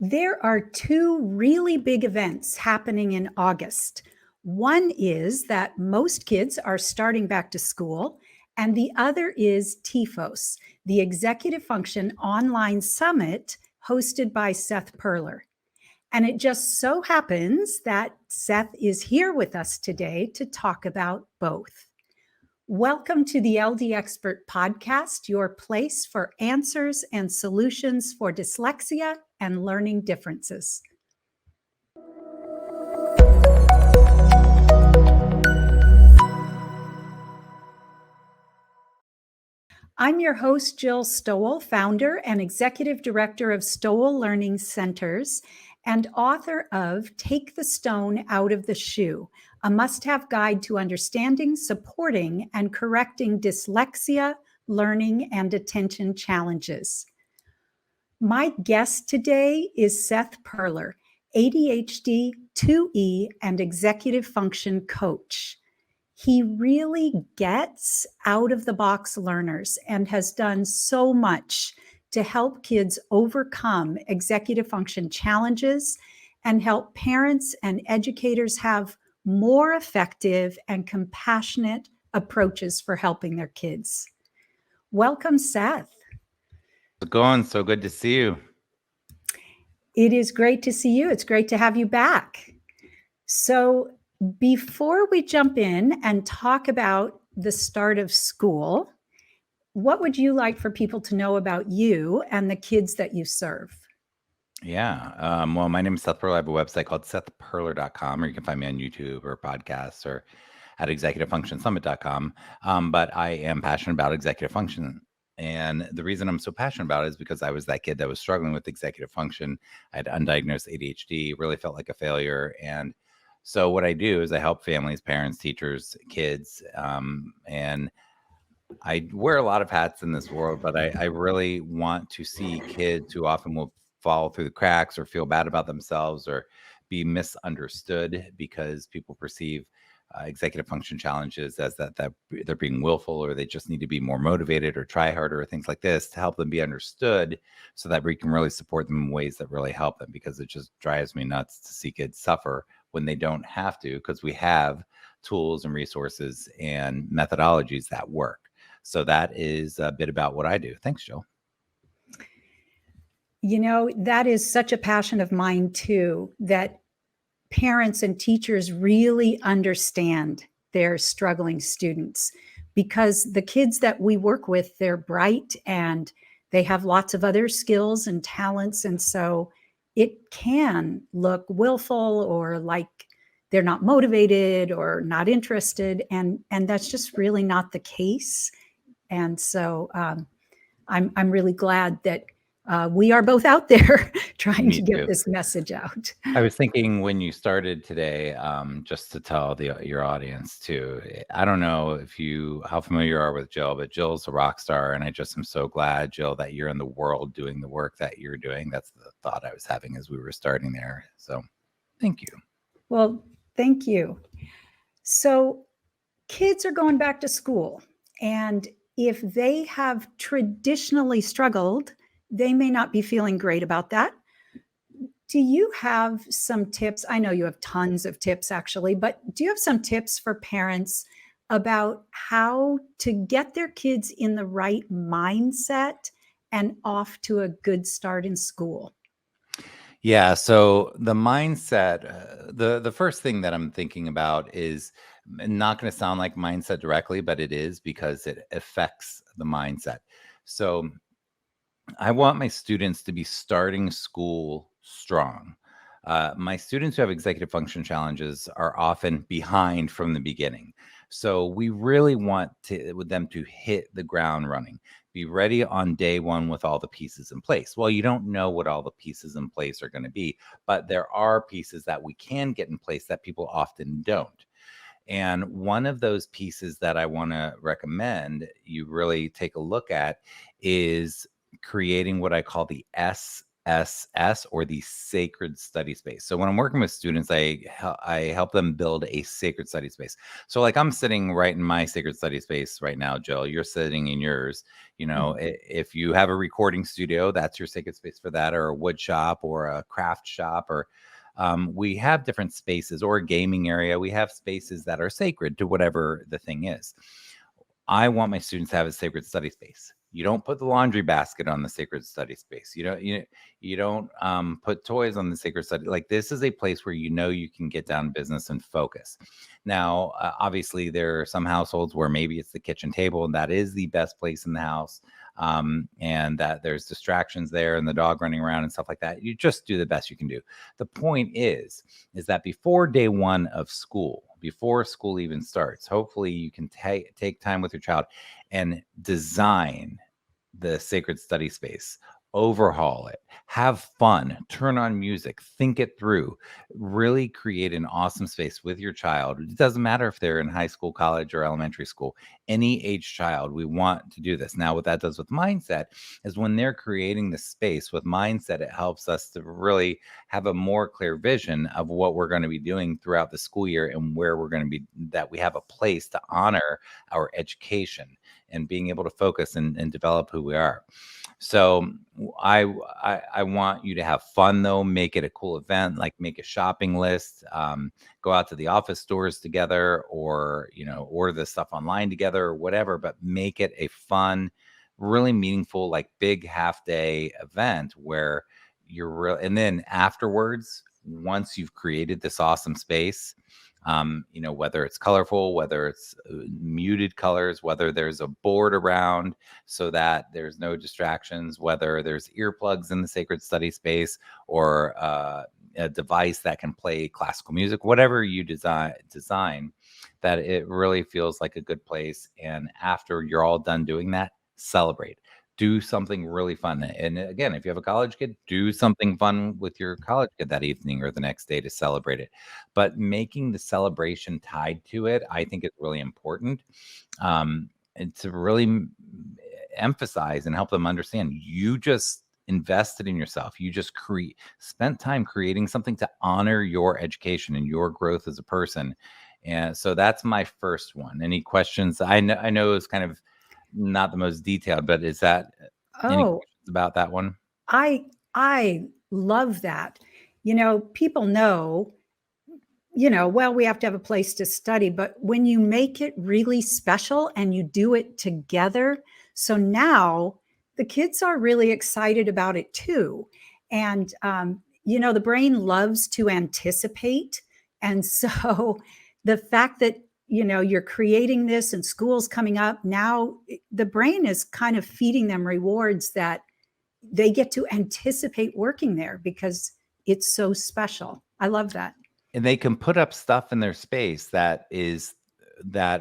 There are two really big events happening in August. One is that most kids are starting back to school, and the other is TEFOS, the Executive Function Online Summit hosted by Seth Perler. And it just so happens that Seth is here with us today to talk about both. Welcome to the LD Expert Podcast, your place for answers and solutions for dyslexia and learning differences. I'm your host, Jill Stowell, founder and executive director of Stowell Learning Centers and author of Take the Stone Out of the Shoe, a must-have guide to understanding, supporting, and correcting dyslexia, learning, and attention challenges. My guest today is Seth Perler, ADHD, 2E, and executive function coach. He really gets out-of-the-box learners and has done so much to help kids overcome executive function challenges and help parents and educators have more effective and compassionate approaches for helping their kids. Welcome, Seth. How's it going? So good to see you. It is great to see you. It's great to have you back. So before we jump in and talk about the start of school, what would you like for people to know about you and the kids that you serve? Yeah. Well, my name is Seth Perler. I have a website called sethperler.com, or you can find me on YouTube or podcasts or at executivefunctionsummit.com. But I am passionate about executive function. And the reason I'm so passionate about it is because I was that kid that was struggling with executive function. I had undiagnosed ADHD, really felt like a failure. And so what I do is I help families, parents, teachers, kids, and I wear a lot of hats in this world, but I really want to see kids who often will fall through the cracks or feel bad about themselves or be misunderstood because people perceive executive function challenges as that they're being willful or they just need to be more motivated or try harder or things like this to help them be understood so that we can really support them in ways that really help them, because it just drives me nuts to see kids suffer when they don't have to, because we have tools and resources and methodologies that work. So that is a bit about what I do. Thanks, Jill. You know, that is such a passion of mine too, that parents and teachers really understand their struggling students, because the kids that we work with, they're bright and they have lots of other skills and talents. And so it can look willful or like they're not motivated or not interested. And that's just really not the case. And so I'm really glad that we are both out there trying to get this message out. I was thinking when you started today, just to tell your audience too, I don't know how familiar you are with Jill, but Jill's a rock star. And I just am so glad, Jill, that you're in the world doing the work that you're doing. That's the thought I was having as we were starting there. So thank you. Well, thank you. So kids are going back to school, and if they have traditionally struggled, they may not be feeling great about that. Do you have some tips? I know you have tons of tips actually, but do you have some tips for parents about how to get their kids in the right mindset and off to a good start in school? Yeah. So the mindset, the first thing that I'm thinking about is not going to sound like mindset directly, but it is, because it affects the mindset. So I want my students to be starting school strong. My students who have executive function challenges are often behind from the beginning. So we really want them to hit the ground running, be ready on day one with all the pieces in place. Well, you don't know what all the pieces in place are going to be, but there are pieces that we can get in place that people often don't. And one of those pieces that I want to recommend you really take a look at is creating what I call the S or the sacred study space. So when I'm working with students, I help them build a sacred study space. So like I'm sitting right in my sacred study space right now, Jill. You're sitting in yours. You know, Mhm. if you have a recording studio, that's your sacred space for that, or a wood shop, or a craft shop, or we have different spaces, or a gaming area. We have spaces that are sacred to whatever the thing is. I want my students to have a sacred study space. You don't put the laundry basket on the sacred study space. You don't put toys on the sacred study. Like, this is a place where you know you can get down to business and focus. Now, obviously, there are some households where maybe it's the kitchen table, and that is the best place in the house, and that there's distractions there, and the dog running around and stuff like that. You just do the best you can do. The point is that before day one of school, before school even starts, hopefully you can take time with your child and design the sacred study space, overhaul it, have fun, turn on music, think it through, really create an awesome space with your child. It doesn't matter if they're in high school, college, or elementary school, any age child, we want to do this. Now, what that does with mindset is when they're creating the space with mindset, it helps us to really have a more clear vision of what we're going to be doing throughout the school year, and where we're going to be, that we have a place to honor our education and being able to focus and develop who we are. So I want you to have fun, though. Make it a cool event. Like, make a shopping list. Go out to the office stores together, or order the stuff online together, or whatever. But make it a fun, really meaningful, like big half day event where you're real. And then afterwards, once you've created this awesome space, whether it's colorful, whether it's muted colors, whether there's a board around so that there's no distractions, whether there's earplugs in the sacred study space, or a device that can play classical music, whatever you design, that it really feels like a good place. And after you're all done doing that, celebrate. Do something really fun. And again, if you have a college kid, do something fun with your college kid that evening or the next day to celebrate it. But making the celebration tied to it, I think, is really important. And to really emphasize and help them understand, you just invested in yourself. You just spent time creating something to honor your education and your growth as a person. And so that's my first one. Any questions? I know it's kind of not the most detailed, but is that any Oh, questions about that one? I I love that. People know, well, we have to have a place to study, but when you make it really special and you do it together, so now the kids are really excited about it too. And, the brain loves to anticipate. And so the fact that, you're creating this and school's coming up now, the brain is kind of feeding them rewards that they get to anticipate working there because it's so special. I love that. And they can put up stuff in their space that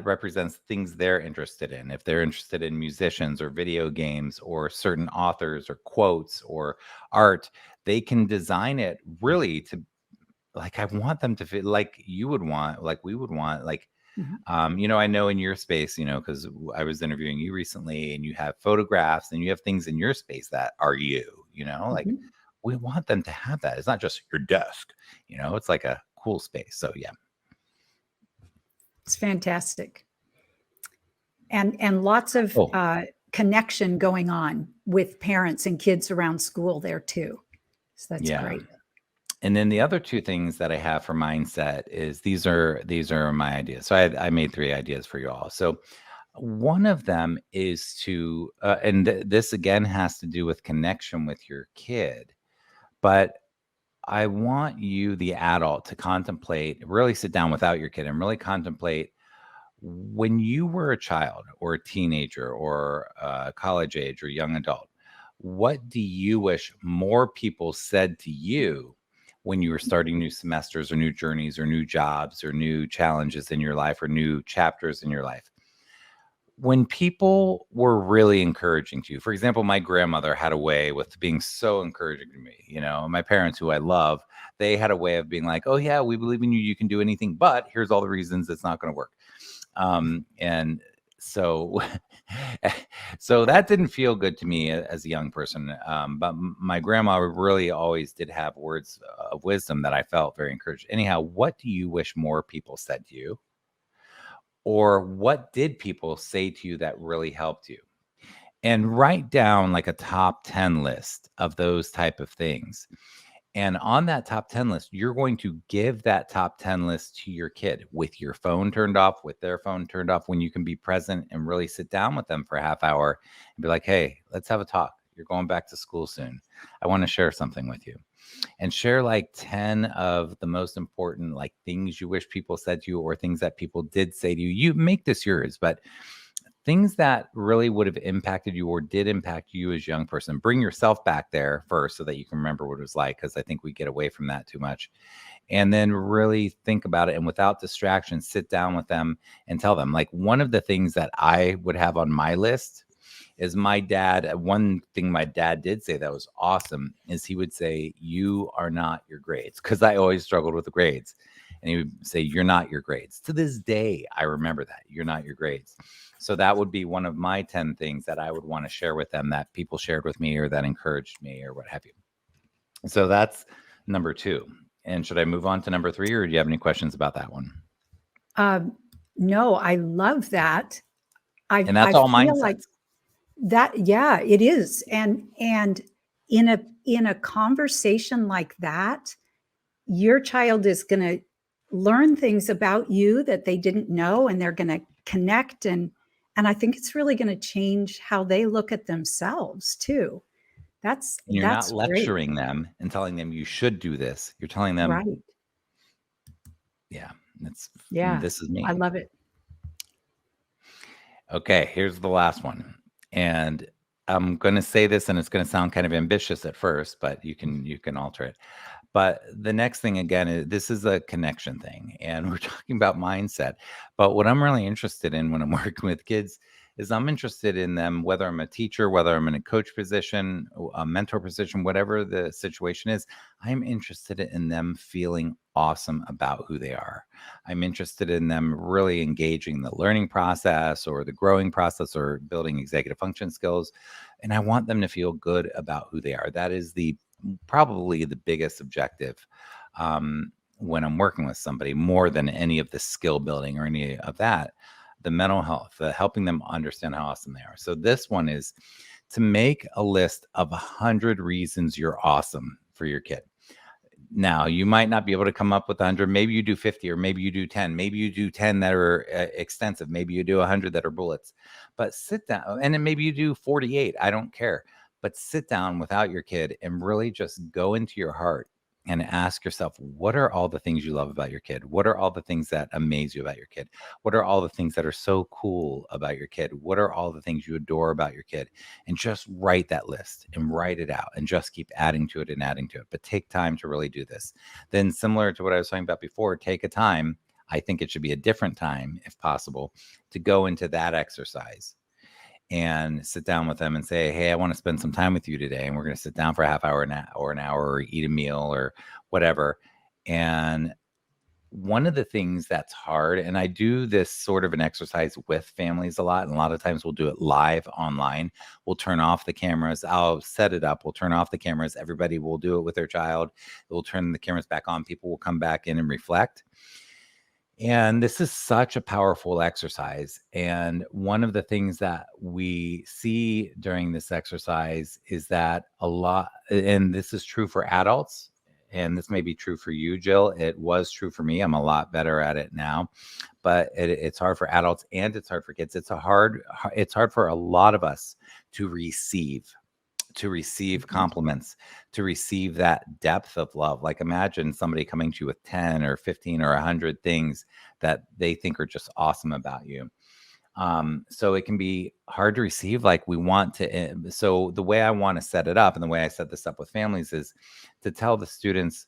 represents things they're interested in. If they're interested in musicians or video games or certain authors or quotes or art, they can design it really to, like, I want them to feel like you would want, like we would want, like, Mhm. I know in your space, because I was interviewing you recently, and you have photographs and you have things in your space that are you, like, Mhm. we want them to have that. It's not just your desk, it's like a cool space. So yeah. It's fantastic. And lots of Oh, connection going on with parents and kids around school there too. So that's yeah. great. And then the other two things that I have for mindset is, these are my ideas. So I made three ideas for you all. So one of them is to, and this again has to do with connection with your kid, but I want you, the adult, to contemplate, really sit down without your kid and really contemplate, when you were a child or a teenager or college age or young adult, what do you wish more people said to you when you were starting new semesters or new journeys or new jobs or new challenges in your life or new chapters in your life? When people were really encouraging to you, for example, my grandmother had a way with being so encouraging to me. My parents, who I love, they had a way of being like, "Oh yeah, we believe in you. You can do anything, but here's all the reasons it's not going to work." And So so that didn't feel good to me as a young person. But my grandma really always did have words of wisdom that I felt very encouraged. Anyhow, what do you wish more people said to you? Or what did people say to you that really helped you? And write down like a top 10 list of those type of things. And on that top 10 list, you're going to give that top 10 list to your kid with your phone turned off, with their phone turned off, when you can be present and really sit down with them for a half hour and be like, hey, let's have a talk. You're going back to school soon. I want to share something with you. And share like 10 of the most important like things you wish people said to you, or things that people did say to you. You make this yours, but things that really would have impacted you or did impact you as a young person. Bring yourself back there first so that you can remember what it was like, because I think we get away from that too much. And then really think about it, and without distraction, sit down with them and tell them. Like, one of the things that I would have on my list is my dad. One thing my dad did say that was awesome is he would say, you are not your grades, because I always struggled with the grades. And he would say, you're not your grades. To this day, I remember that. You're not your grades. So that would be one of my 10 things that I would want to share with them, that people shared with me or that encouraged me or what have you. So that's number 2. And should I move on to number 3, or do you have any questions about that one? No, I love that. And that's I all feel like mindsets. that, yeah, it is. And in a conversation like that, your child is going to learn things about you that they didn't know, and they're going to connect, and I think it's really going to change how they look at themselves too. And you're not That's great. lecturing them and telling them you should do this. You're telling them, Right. yeah, Yeah. this is I me. love it. Okay, here's the last one. And I'm going to say this, and it's going to sound kind of ambitious at first, but you can alter it. But the next thing, again, is this is a connection thing, and we're talking about mindset. But what I'm really interested in when I'm working with kids is I'm interested in them, whether I'm a teacher, whether I'm in a coach position, a mentor position, whatever the situation is, I'm interested in them feeling awesome about who they are. I'm interested in them really engaging the learning process or the growing process or building executive function skills. And I want them to feel good about who they are. That is probably the biggest objective when I'm working with somebody, more than any of the skill building or any of that. The mental health, helping them understand how awesome they are. So this one is to make a list of 100 reasons you're awesome for your kid. Now, you might not be able to come up with 100. Maybe you do 50, or maybe you do 10. Maybe you do 10 that are extensive. Maybe you do 100 that are bullets. But sit down, and then maybe you do 48. I don't care. But sit down without your kid and really just go into your heart and ask yourself, what are all the things you love about your kid? What are all the things that amaze you about your kid? What are all the things that are so cool about your kid? What are all the things you adore about your kid? And just write that list and write it out, and just keep adding to it and adding to it. But take time to really do this. Then, similar to what I was talking about before, take a time. I think it should be a different time, if possible, to go into that exercise and sit down with them and say, hey, I want to spend some time with you today. And we're going to sit down for a half hour or an hour, or eat a meal or whatever. And one of the things that's hard, and I do this sort of an exercise with families a lot, and a lot of times we'll do it live online. We'll turn off the cameras. I'll set it up. We'll turn off the cameras. Everybody will do it with their child. We'll turn the cameras back on. People will come back in and reflect. And this is such a powerful exercise. And one of the things that we see during this exercise is that a lot, and this is true for adults, and this may be true for you, Jill. It was true for me. I'm a lot better at it now, but it's hard for adults and it's hard for kids. It's hard for a lot of us to receive compliments, to receive that depth of love. Like, imagine somebody coming to you with 10 or 15 or 100 things that they think are just awesome about you. So it can be hard to receive. Like, we want to, so the way I want to set it up, and the way I set this up with families, is to tell the students,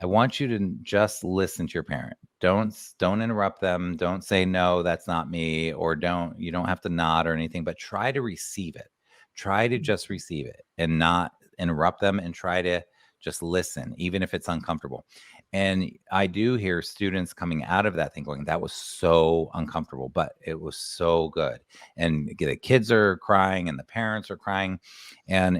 I want you to just listen to your parent. Don't interrupt them. Don't say, no, that's not me, or you don't have to nod or anything, but try to receive it. Try to just receive it and not interrupt them, and try to just listen, even if it's uncomfortable. And I do hear students coming out of that thing going, that was so uncomfortable, but it was so good. And the kids are crying and the parents are crying. And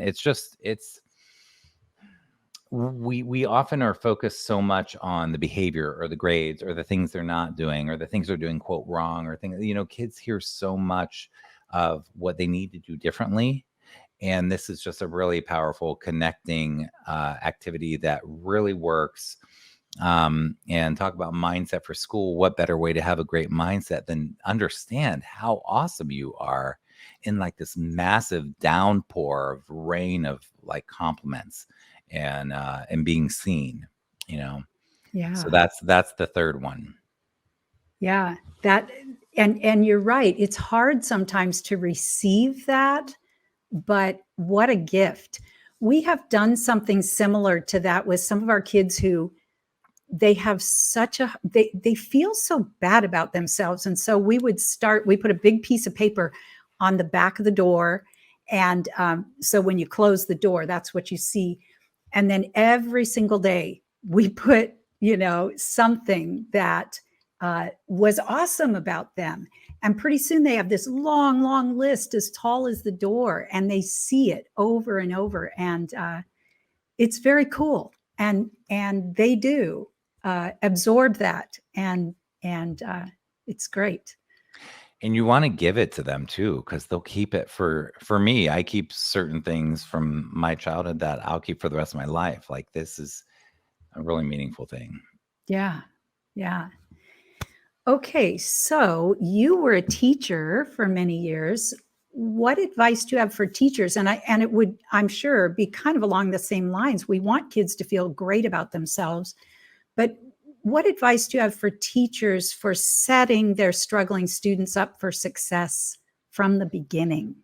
we often are focused so much on the behavior or the grades or the things they're not doing or the things they're doing, quote, wrong or things, kids hear so much of what they need to do differently. And this is just a really powerful connecting activity that really works. And talk about mindset for school. What better way to have a great mindset than understand how awesome you are in like this massive downpour of rain of like compliments and being seen, you know. So Yeah. that's the third one. Yeah. That and you're right. It's hard sometimes to receive that, but what a gift. We have done something similar to that with some of our kids who they have such a they feel so bad about themselves, and so we put a big piece of paper on the back of the door, and so when you close the door, that's what you see. And then every single day we put something that was awesome about them, and pretty soon they have this long long list as tall as the door, and they see it over and over, and it's very cool, and they do absorb that, and it's great. And you want to give it to them too, because they'll keep it for me. I keep certain things from my childhood that I'll keep for the rest of my life. Like this is a really meaningful thing. Yeah, yeah. Okay, so you were a teacher for many years. What advice do you have for teachers? And it would, I'm sure, be kind of along the same lines. We want kids to feel great about themselves, but what advice do you have for teachers for setting their struggling students up for success from the beginning?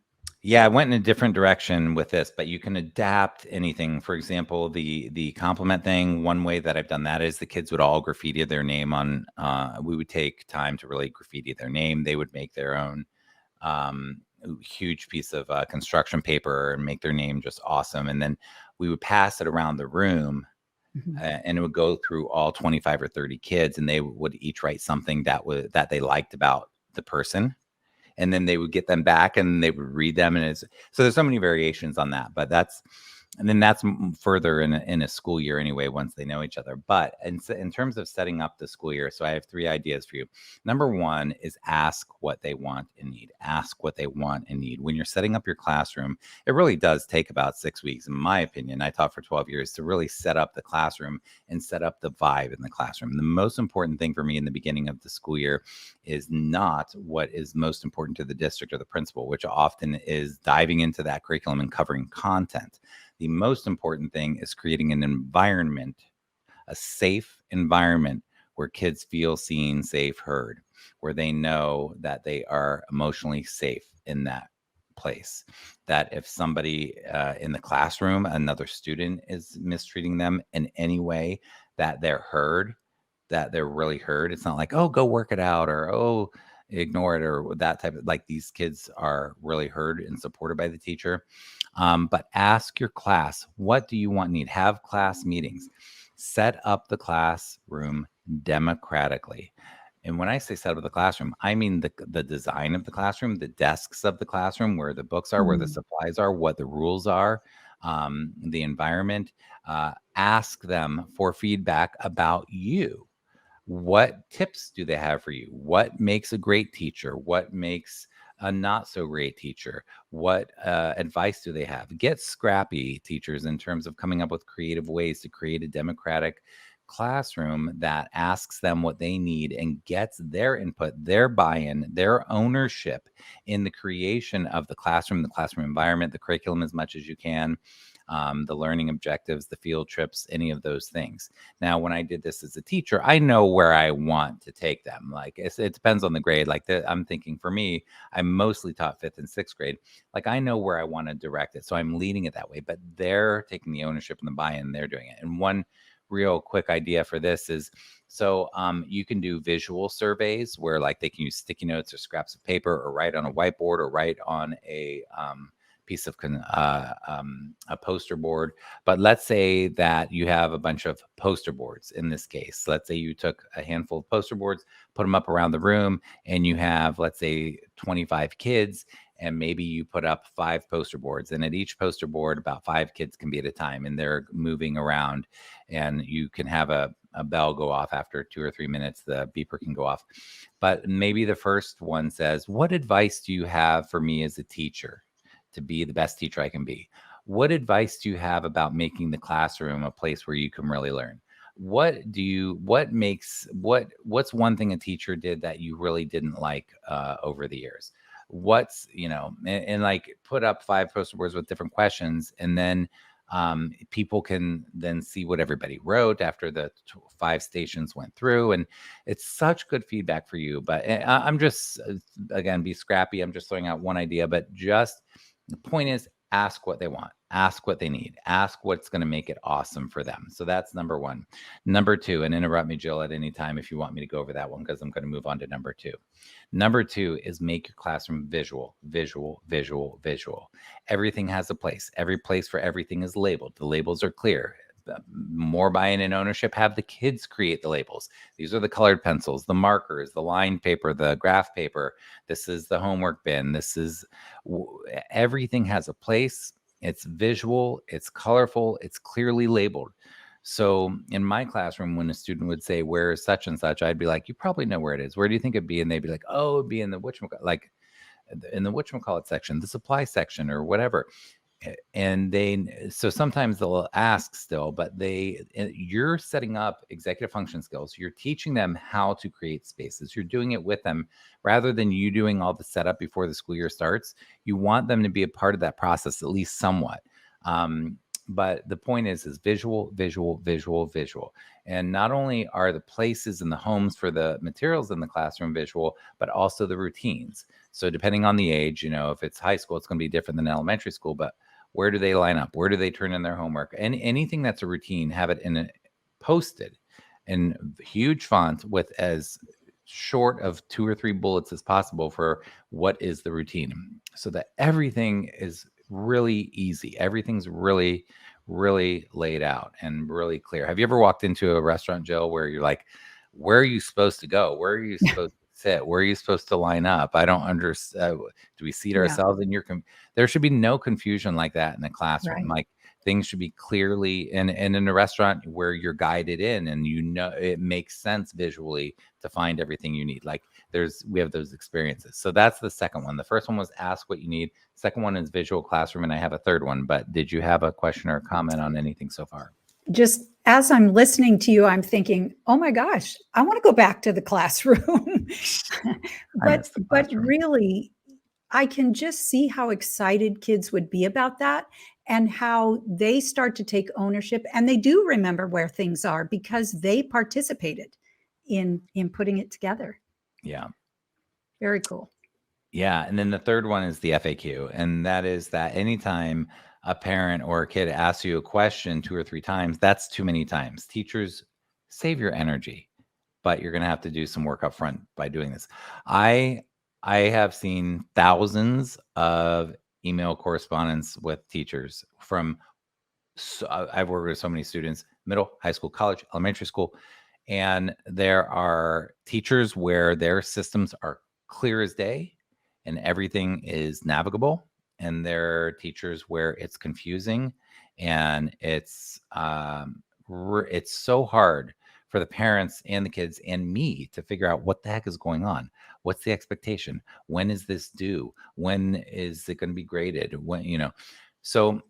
Yeah, I went in a different direction with this, but you can adapt anything. For example, the compliment thing, one way that I've done that is the kids would all graffiti their name on we would take time to really graffiti their name. They would make their own huge piece of construction paper and make their name just awesome. And then we would pass it around the room Mhm. and it would go through all 25 or 30 kids and they would each write something that they liked about the person, and then they would get them back and they would read them. And so there's so many variations on that, but that's further in a school year anyway, once they know each other. But in terms of setting up the school year, so I have 3 ideas for you. Number one is ask what they want and need. Ask what they want and need. When you're setting up your classroom, it really does take about 6 weeks, in my opinion. I taught for 12 years to really set up the classroom and set up the vibe in the classroom. The most important thing for me in the beginning of the school year is not what is most important to the district or the principal, which often is diving into that curriculum and covering content. The most important thing is creating an environment, a safe environment where kids feel seen, safe, heard, where they know that they are emotionally safe in that place. That if somebody in the classroom, another student is mistreating them in any way, that they're heard, that they're really heard. It's not like, oh, go work it out or, oh, ignore it or that type of, like, these kids are really heard and supported by the teacher. But ask your class, what do you want, need? Have class meetings. Set up the classroom democratically. And when I say set up the classroom, I mean the design of the classroom, the desks of the classroom, where the books are, where the Mm. supplies are, what the rules are, the environment. Ask them for feedback about you. What tips do they have for you? What makes a great teacher? What makes a not so great teacher? What advice do they have? Get scrappy, teachers, in terms of coming up with creative ways to create a democratic classroom that asks them what they need and gets their input, their buy-in, their ownership in the creation of the classroom environment, the curriculum as much as you can, the learning objectives, the field trips, any of those things. Now, when I did this as a teacher, I know where I want to take them. Like it depends on the grade. Like I'm thinking for me, I mostly taught 5th and 6th grade. Like I know where I want to direct it. So I'm leading it that way, but they're taking the ownership and the buy-in, they're doing it. And one real quick idea for this is, so you can do visual surveys where like they can use sticky notes or scraps of paper or write on a whiteboard or write on a piece of a poster board. But let's say that you have a bunch of poster boards in this case. Let's say you took a handful of poster boards, put them up around the room, and you have, let's say, 25 kids, and maybe you put up 5 poster boards, and at each poster board, about 5 kids can be at a time, and they're moving around, and you can have a bell go off after 2 or 3 minutes. The beeper can go off. But maybe the first one says, what advice do you have for me as a teacher to be the best teacher I can be? What advice do you have about making the classroom a place where you can really learn? What's one thing a teacher did that you really didn't like over the years? What's, and like put up 5 poster boards with different questions, and then people can then see what everybody wrote after the 5 stations went through, and it's such good feedback for you. But I'm just, again, be scrappy. I'm just throwing out one idea, but just the point is, ask what they want, ask what they need, ask what's going to make it awesome for them. So that's number 1. Number 2, and interrupt me, Jill, at any time if you want me to go over that one, because I'm going to move on to number 2. Number 2 is make your classroom visual, visual, visual, visual. Everything has a place. Every place for everything is labeled. The labels are clear. More buy-in and ownership, have the kids create the labels. These are the colored pencils, the markers, the lined paper, the graph paper. This is the homework bin. Everything has a place. It's visual, it's colorful, it's clearly labeled. So in my classroom, when a student would say, where is such and such, I'd be like, you probably know where it is. Where do you think it'd be? And they'd be like, oh, it'd be in the whatchamacallit section, the supply section, or whatever. And so sometimes they'll ask still, but you're setting up executive function skills. You're teaching them how to create spaces. You're doing it with them rather than you doing all the setup before the school year starts. You want them to be a part of that process, at least somewhat. But the point is visual, visual, visual, visual. And not only are the places and the homes for the materials in the classroom visual, but also the routines. So depending on the age, if it's high school, it's going to be different than elementary school, but where do they line up? Where do they turn in their homework? And anything that's a routine, have it posted in huge font with as short of 2 or 3 bullets as possible for what is the routine, so that everything is really easy. Everything's really, really laid out and really clear. Have you ever walked into a restaurant, Jill, where you're like, where are you supposed to go? Where are you supposed to sit? Where are you supposed to line up? I don't understand. Do we seat ourselves in there should be no confusion like that in the classroom. Right. Like, things should be clearly, and in a restaurant where you're guided in, and it makes sense visually to find everything you need. Like we have those experiences. So that's the second one. The first one was ask what you need. Second one is visual classroom, and I have a third one. But did you have a question or a comment on anything so far? Just as I'm listening to you, I'm thinking, oh my gosh, I want to go back to the classroom. But really, I can just see how excited kids would be about that, and how they start to take ownership, and they do remember where things are because they participated in putting it together. Yeah. Very cool. Yeah. And then the third one is the FAQ. And that is that anytime a parent or a kid asks you a question 2 or 3 times, that's too many times. Teachers, save your energy, but you're going to have to do some work up front by doing this. I have seen thousands of email correspondence with teachers I've worked with so many students, middle, high school, college, elementary school, and there are teachers where their systems are clear as day and everything is navigable. And there are teachers where it's confusing and it's so hard for the parents and the kids and me to figure out what the heck is going on. What's the expectation? When is this due? When is it going to be graded? So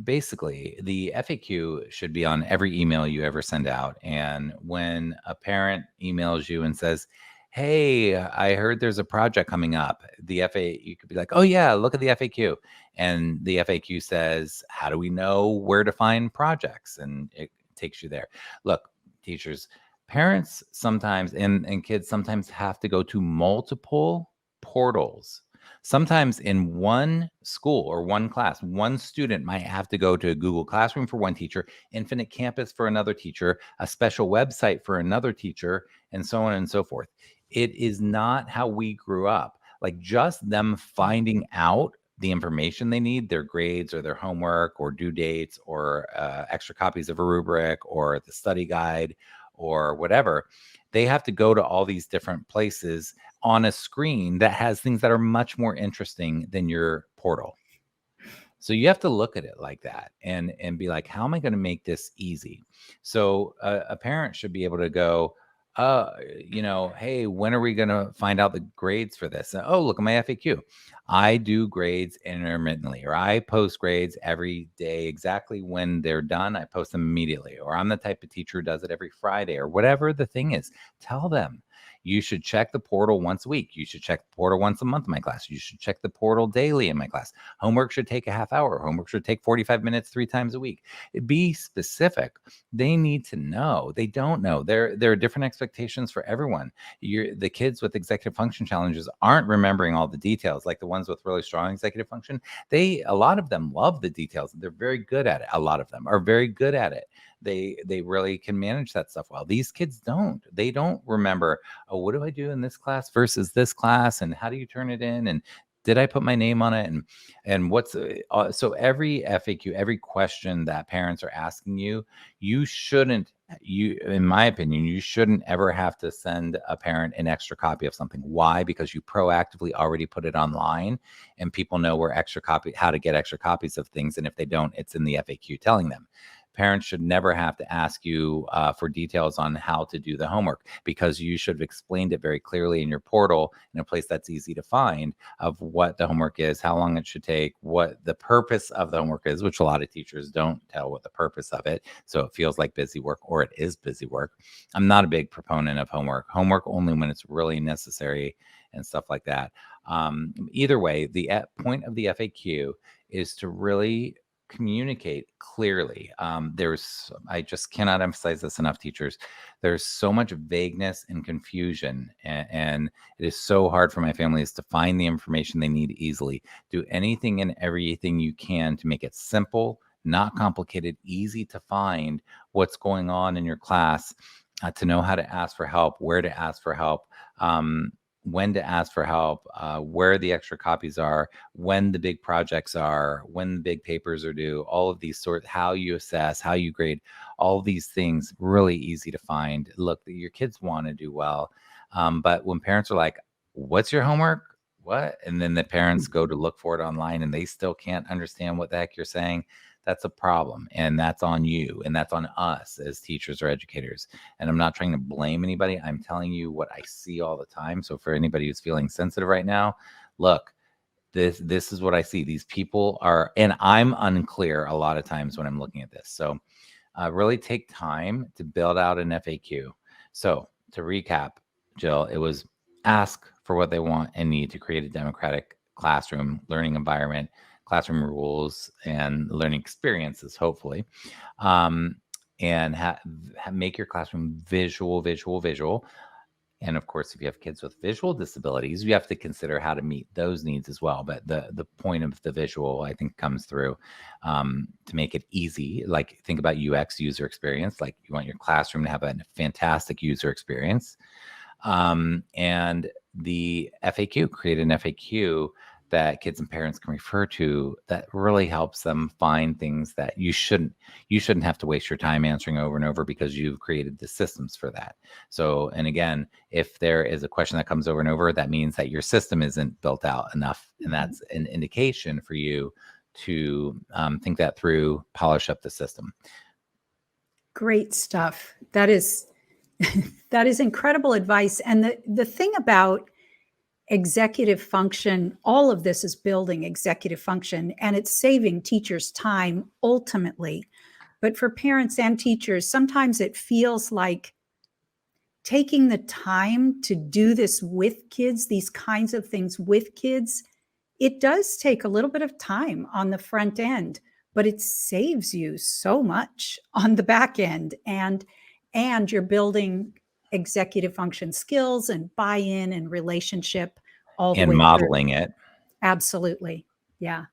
basically the FAQ should be on every email you ever send out. And when a parent emails you and says, hey, I heard there's a project coming up, you could be like, oh yeah, look at the FAQ. And the FAQ says, how do we know where to find projects? And it takes you there. Look, teachers, parents sometimes, and kids sometimes have to go to multiple portals. Sometimes in one school or one class, one student might have to go to a Google Classroom for one teacher, Infinite Campus for another teacher, a special website for another teacher, and so on and so forth. It is not how we grew up. Like, just them finding out the information they need, their grades or their homework or due dates or extra copies of a rubric or the study guide or whatever, they have to go to all these different places on a screen that has things that are much more interesting than your portal. So you have to look at it like that and be like, how am I going to make this easy? So a parent should be able to go, hey, when are we going to find out the grades for this? Oh, look at my FAQ. I do grades intermittently, or I post grades every day exactly when they're done. I post them immediately, or I'm the type of teacher who does it every Friday, or whatever the thing is. Tell them. You should check the portal once a week. You should check the portal once a month in my class. You should check the portal daily in my class. Homework should take a half hour. Homework should take 45 minutes 3 times a week. Be specific. They need to know. They don't know. There are different expectations for everyone. The kids with executive function challenges aren't remembering all the details like the ones with really strong executive function. A lot of them love the details. They're very good at it. A lot of them are very good at it. They really can manage that stuff well. These kids don't. They don't remember, oh, what do I do in this class versus this class, and how do you turn it in, and did I put my name on it, and what's so every FAQ, every question that parents are asking you, in my opinion, you shouldn't ever have to send a parent an extra copy of something. Why? Because you proactively already put it online, and people know how to get extra copies of things, and if they don't, it's in the FAQ telling them. Parents should never have to ask you for details on how to do the homework, because you should have explained it very clearly in your portal in a place that's easy to find, of what the homework is, how long it should take, what the purpose of the homework is, which a lot of teachers don't tell what the purpose of it. So it feels like busy work, or it is busy work. I'm not a big proponent of homework only when it's really necessary and stuff like that. Either way, the point of the FAQ is to really communicate clearly. I just cannot emphasize this enough, teachers. There's so much vagueness and confusion, and it is so hard for my families to find the information they need easily. Do anything and everything you can to make it simple, not complicated, easy to find what's going on in your class, to know how to ask for help, where to ask for help, when to ask for help, where the extra copies are, when the big projects are, when the big papers are due, all of these how you assess, how you grade, all of these things, really easy to find. Look, your kids want to do well. But when parents are like, what's your homework? What? And then the parents go to look for it online and they still can't understand what the heck you're saying. That's a problem. And that's on you. And that's on us as teachers or educators. And I'm not trying to blame anybody. I'm telling you what I see all the time. So for anybody who's feeling sensitive right now, look, this is what I see. These people are, and I'm unclear a lot of times when I'm looking at this. So really take time to build out an FAQ. So to recap, Jill, it was ask for what they want and need to create a democratic classroom, learning environment, classroom rules, and learning experiences, hopefully. And make your classroom visual. And of course, if you have kids with visual disabilities, you have to consider how to meet those needs as well. But the point of the visual, I think, comes through to make it easy. Like, think about UX, user experience. Like, you want your classroom to have a fantastic user experience. And the FAQ, create an FAQ that kids and parents can refer to, that really helps them find things that you shouldn't have to waste your time answering over and over, because you've created the systems for that. So, and again, if there is a question that comes over and over, that means that your system isn't built out enough, and that's an indication for you to think that through, polish up the system. Great stuff. That is that is incredible advice. And the thing about executive function, all of this is building executive function, and it's saving teachers time ultimately. But for parents and teachers, sometimes it feels like taking the time to do this with kids, these kinds of things with kids, it does take a little bit of time on the front end, but it saves you so much on the back end. And you're building executive function skills and buy-in and relationship all the And way modeling through. it. Absolutely. Yeah.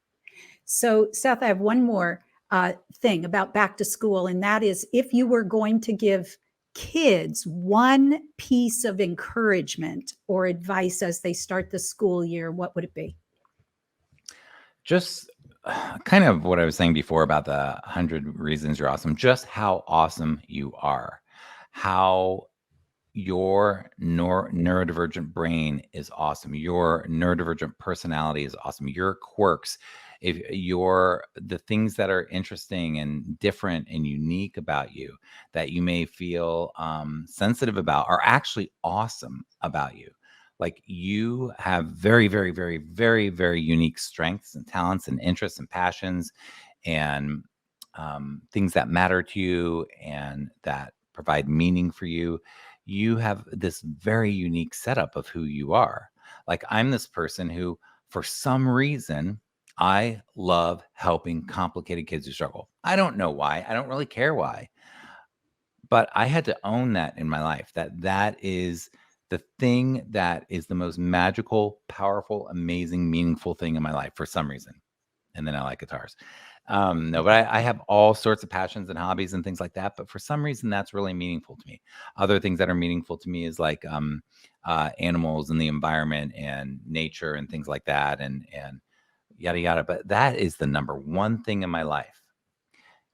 So, Seth, I have one more thing about back to school, and that is, if you were going to give kids one piece of encouragement or advice as they start the school year, what would it be? Just kind of what I was saying before about the 100 reasons you're awesome, just how awesome you are, how your neurodivergent brain is awesome. Your neurodivergent personality is awesome. Your quirks, if your the things that are interesting and different and unique about you that you may feel sensitive about are actually awesome about you. Like you have very, very, very, very, very unique strengths and talents and interests and passions and things that matter to you and that provide meaning for you. You have this very unique setup of who you are. Like I'm this person who, for some reason, I love helping complicated kids who struggle. I don't know why. I don't really care why, but I had to own that in my life. That is the thing that is the most magical, powerful, amazing, meaningful thing in my life for some reason. And then I like guitars. No, but I have all sorts of passions and hobbies and things like that. But for some reason, that's really meaningful to me. Other things that are meaningful to me is like animals and the environment and nature and things like that, and yada yada. But that is the number one thing in my life.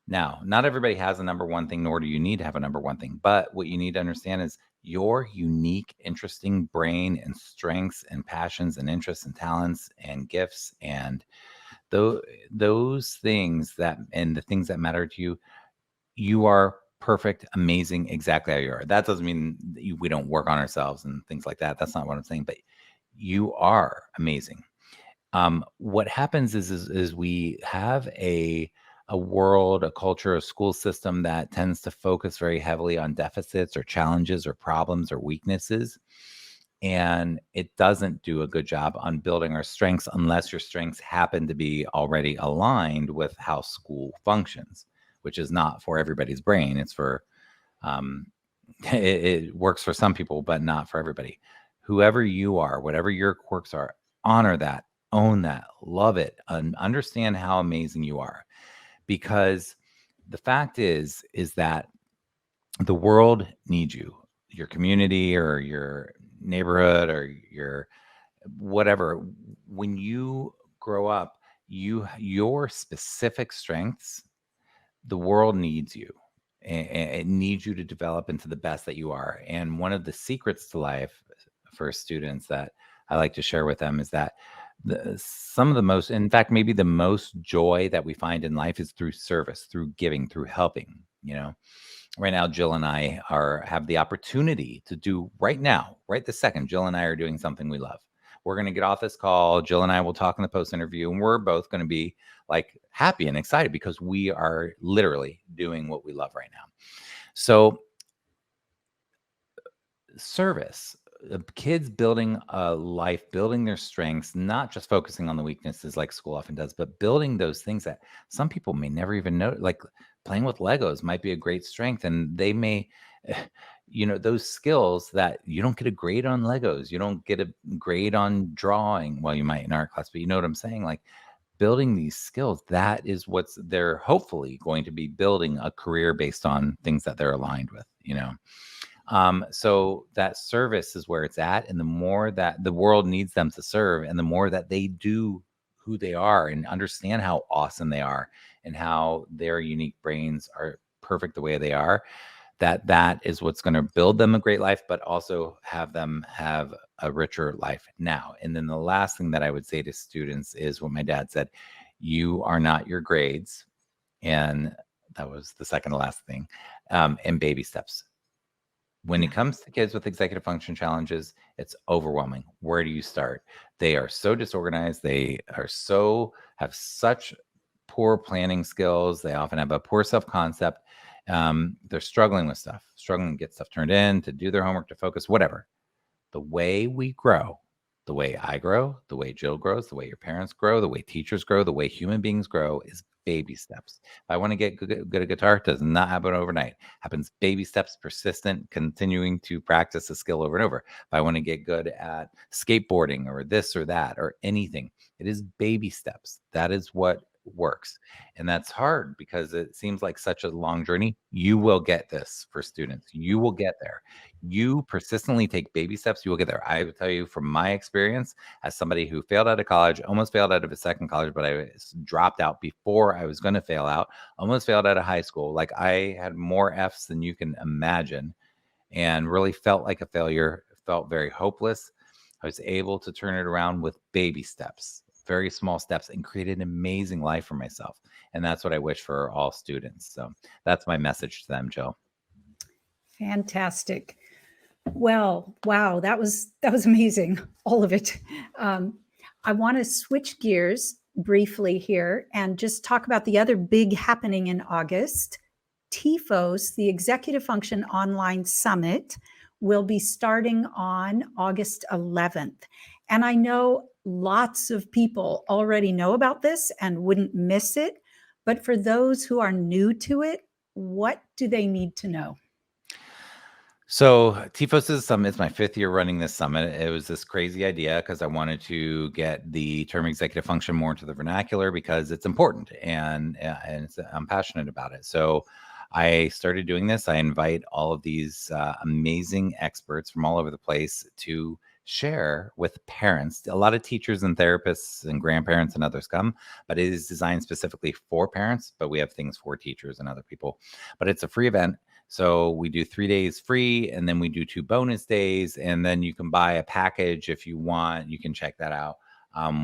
Now, not everybody has a number one thing, nor do you need to have a number one thing. But what you need to understand is your unique, interesting brain and strengths and passions and interests and talents and gifts and those things that and the things that matter to you, you are perfect, amazing, exactly how you are. That doesn't mean that we don't work on ourselves and things like that. That's not what I'm saying. But you are amazing. What happens is we have a world, a culture, a school system that tends to focus very heavily on deficits or challenges or problems or weaknesses. And it doesn't do a good job on building our strengths unless your strengths happen to be already aligned with how school functions, which is not for everybody's brain. It's for um, it works for some people, but not for everybody. Whoever you are, whatever your quirks are, honor that, own that, love it, and understand how amazing you are. Because the fact is that the world needs you, your community or your neighborhood or your whatever. When you grow up, your specific strengths, the world needs you. It needs you to develop into the best that you are. And one of the secrets to life for students that I like to share with them is that some of the most, in fact, maybe the most joy that we find in life is through service, through giving, through helping. Right now, Jill and I have the opportunity to do right now, right this second. Jill and I are doing something we love. We're going to get off this call. Jill and I will talk in the post interview, and we're both going to be like happy and excited because we are literally doing what we love right now. So, service, kids building a life, building their strengths, not just focusing on the weaknesses like school often does, but building those things that some people may never even know. Like playing with Legos might be a great strength, and they may, those skills that you don't get a grade on Legos, you don't get a grade on drawing. Well, you might in art class, but you know what I'm saying? Like building these skills, that is what's they're hopefully going to be building a career based on things that they're aligned with. So that service is where it's at. And the more that the world needs them to serve, and the more that they do who they are and understand how awesome they are and how their unique brains are perfect the way they are, that is what's going to build them a great life, but also have them have a richer life now. And then the last thing that I would say to students is what my dad said: you are not your grades. And that was the second to last thing. And baby steps. When it comes to kids with executive function challenges, it's overwhelming. Where do you start? They are so disorganized. They have such poor planning skills. They often have a poor self-concept. They're struggling with stuff, struggling to get stuff turned in, to do their homework, to focus, whatever. The way we grow, the way I grow, the way Jill grows, the way your parents grow, the way teachers grow, the way human beings grow is baby steps. If I want to get good at guitar, it does not happen overnight. It happens baby steps, persistent, continuing to practice a skill over and over. If I want to get good at skateboarding or this or that or anything, it is baby steps. That is what works. And that's hard because it seems like such a long journey. You will get this for students. You will get there. You persistently take baby steps, you will get there. I will tell you from my experience as somebody who failed out of college, almost failed out of a second college, but I dropped out before I was going to fail out, almost failed out of high school. Like I had more F's than you can imagine and really felt like a failure, felt very hopeless. I was able to turn it around with baby steps, very small steps, and create an amazing life for myself. And that's what I wish for all students. So that's my message to them, Jill. Fantastic. Well, wow, that was amazing, all of it. I want to switch gears briefly here and just talk about the other big happening in August. T.E.F.O.S, the Executive Function Online Summit, will be starting on August 11th. And I know lots of people already know about this and wouldn't miss it. But for those who are new to it, what do they need to know? So TEFOS summit, it's my 5th year running this summit. It was this crazy idea because I wanted to get the term executive function more into the vernacular because it's important and I'm passionate about it. So I started doing this. I invite all of these amazing experts from all over the place to share with parents. A lot of teachers and therapists and grandparents and others come, but it is designed specifically for parents, but we have things for teachers and other people. But it's a free event. So we do 3 days free, and then we do 2 bonus days, and then you can buy a package if you want. You can check that out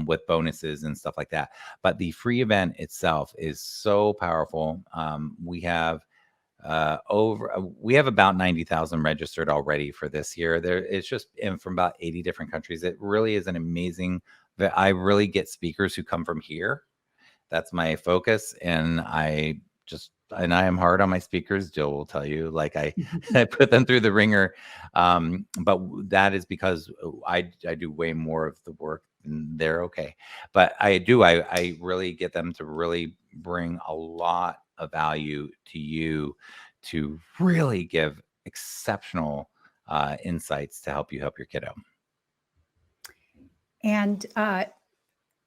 with bonuses and stuff like that. But the free event itself is so powerful. We have about 90,000 registered already for this year. It's just from about 80 different countries. It really is an amazing. I really get speakers who come from here. That's my focus, and I am hard on my speakers. Jill will tell you, like I put them through the ringer. But that is because I do way more of the work and they're okay. But I really get them to really bring a lot of value to you to really give exceptional insights to help you help your kiddo. And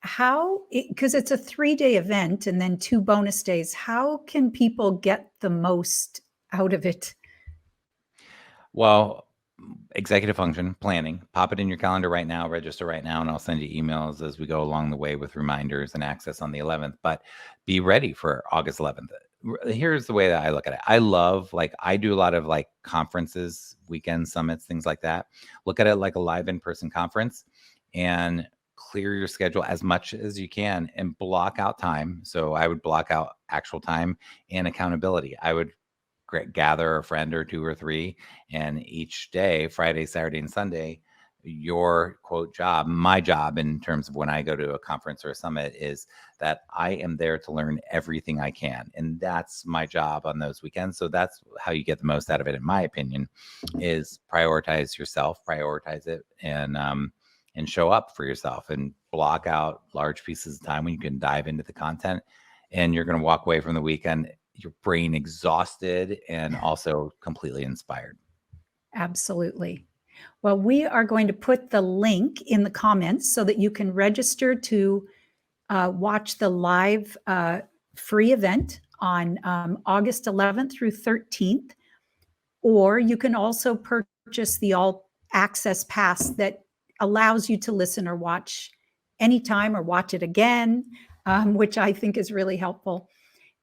how, because it's a 3-day event and then 2 bonus days, how can people get the most out of it? Well, executive function planning, pop it in your calendar right now, register right now, and I'll send you emails as we go along the way with reminders and access on the 11th. But be ready for August 11th. Here's the way that I look at it. I do a lot of like conferences, weekend summits, things like that. Look at it like a live in-person conference and clear your schedule as much as you can and block out time. So I would block out actual time and accountability. I would gather a friend or 2 or 3, and each day, Friday, Saturday, and Sunday, your quote job, my job in terms of when I go to a conference or a summit is that I am there to learn everything I can. And that's my job on those weekends. So that's how you get the most out of it, in my opinion, is prioritize yourself, prioritize it, and show up for yourself and block out large pieces of time when you can dive into the content. And you're going to walk away from the weekend, your brain exhausted and also completely inspired. Absolutely. Well, we are going to put the link in the comments so that you can register to watch the live free event on August 11th through 13th. Or you can also purchase the all access pass that allows you to listen or watch anytime or watch it again, which I think is really helpful.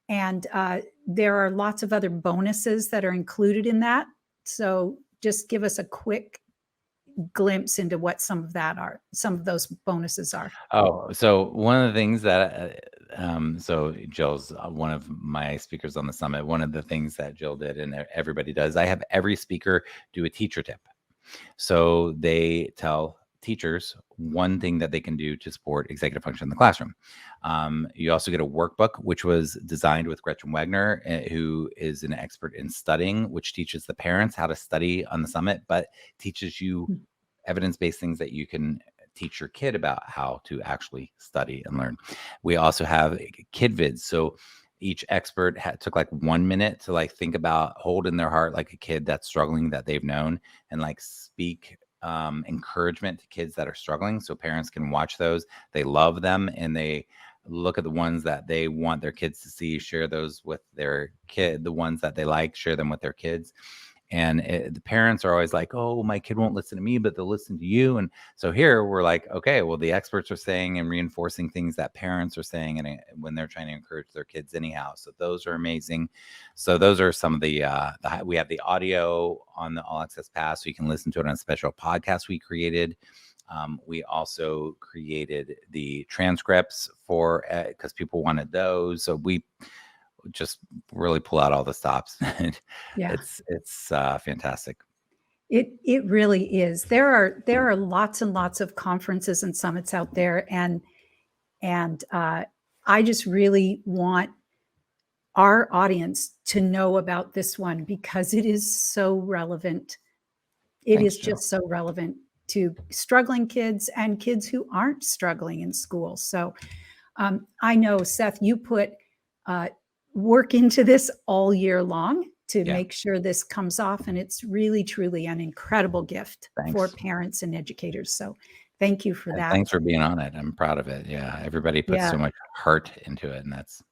And there are lots of other bonuses that are included in that. So just give us a quick glimpse into what some of those bonuses are. Oh, so one of the things that, so Jill's one of my speakers on the summit. One of the things that Jill did and everybody does, I have every speaker do a teacher tip. So they tell teachers one thing that they can do to support executive function in the classroom. You also get a workbook, which was designed with Gretchen Wagner, who is an expert in studying, which teaches the parents how to study on the summit, but teaches you evidence-based things that you can teach your kid about how to actually study and learn. We also have kid vids. So each expert took like 1 minute to like think about, hold in their heart like a kid that's struggling that they've known, and like speak encouragement to kids that are struggling, so parents can watch those. They love them, and they look at the ones that they want their kids to see, share those with their kid, the ones that they like, share them with their kids. And the parents are always like, oh, my kid won't listen to me, but they'll listen to you. And so here we're like, okay, well, the experts are saying and reinforcing things that parents are saying, and when they're trying to encourage their kids anyhow. So those are amazing. So those are some of the we have the audio on the All Access Pass, so you can listen to it on a special podcast we created. We also created the transcripts for because people wanted those. So we just really pull out all the stops. Yeah. It's fantastic. It really is. There are lots and lots of conferences and summits out there, and I just really want our audience to know about this one because it is so relevant. It Thanks, is Jill. just so relevant to struggling kids and kids who aren't struggling in school. So I know, Seth, you put work into this all year long to make sure this comes off. And it's really, truly an incredible gift for parents and educators. So thank you for that. Thanks for being on it. I'm proud of it. Yeah. Everybody puts so much heart into it, and that's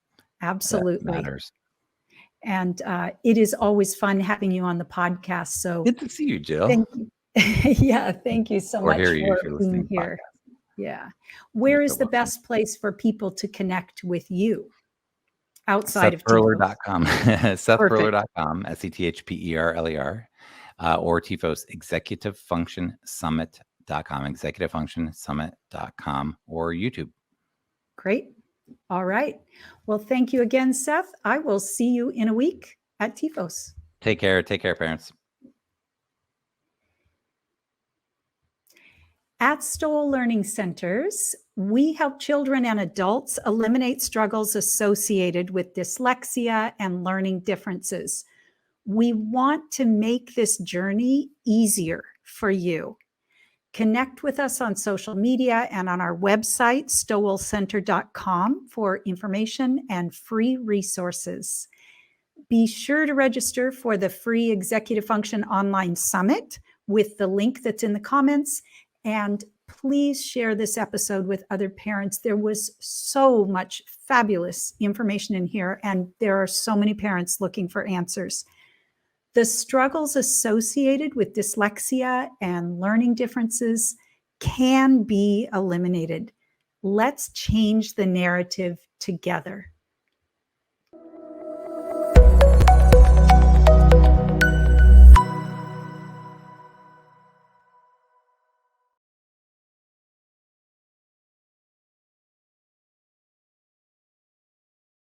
absolutely that matters. And it is always fun having you on the podcast. So good to see you, Jill. Thank you. Yeah. Thank you so much for being here. Yeah. Where is the best place for people to connect with you outside of SethPerler.com? SethPerler.com, SethPerler, or TEFOS Executive Function Summit.com, ExecutiveFunctionSummit.com, or YouTube. Great. All right. Well, thank you again, Seth. I will see you in a week at T.E.F.O.S. Take care. Take care, parents. At Stowell Learning Centers, we help children and adults eliminate struggles associated with dyslexia and learning differences. We want to make this journey easier for you. Connect with us on social media and on our website, stowellcenter.com, for information and free resources. Be sure to register for the free Executive Function Online Summit with the link that's in the comments. And please share this episode with other parents. There was so much fabulous information in here, and there are so many parents looking for answers. The struggles associated with dyslexia and learning differences can be eliminated. Let's change the narrative together.